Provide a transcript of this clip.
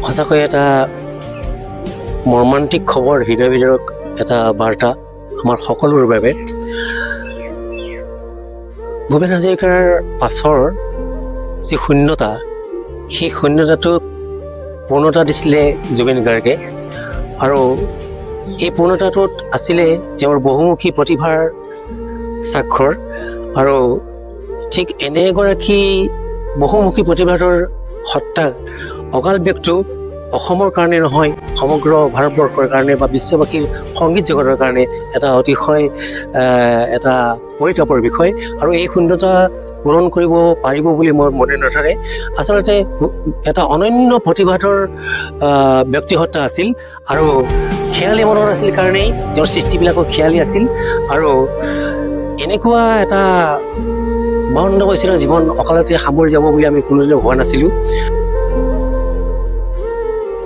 সঁচাকৈ এটা মৰ্মান্তিক খবৰ, হৃদয় বিদাৰক এটা বাৰ্তা আমাৰ সকলোৰে বাবে। ভূপেন হাজৰিকাৰ পাছৰ যি শূন্যতা, সেই শূন্যতাটোক পূৰ্ণতা দিছিলে জুবিন গাৰ্গে। আৰু এই পূৰ্ণতাটোত আছিলে তেওঁৰ বহুমুখী প্ৰতিভাৰ স্বাক্ষৰ। আৰু ঠিক এনে এগৰাকী বহুমুখী প্ৰতিভাৰ সত্তাক অকাল মৃত্যু অসমৰ কাৰণে নহয়, সমগ্ৰ ভাৰতবৰ্ষৰ কাৰণে বা বিশ্ববাসীৰ সংগীত জগতৰ কাৰণে এটা অতিশয় এটা পৰিতাপৰ বিষয়। আৰু এই শূন্যতা পূৰণ কৰিব পাৰিব বুলি মই মনে নাথাকে। আচলতে এটা অনন্য প্ৰতিভাৰ ব্যক্তিসত্তা আছিল আৰু খেয়ালি মনত আছিল কাৰণেই তেওঁৰ সৃষ্টিবিলাকো খেয়ালি আছিল। আৰু এনেকুৱা এটা 52 বছৰীয়া জীৱন অকালতে সামৰি যাব বুলি আমি কোনোদিনে ভবা নাছিলোঁ।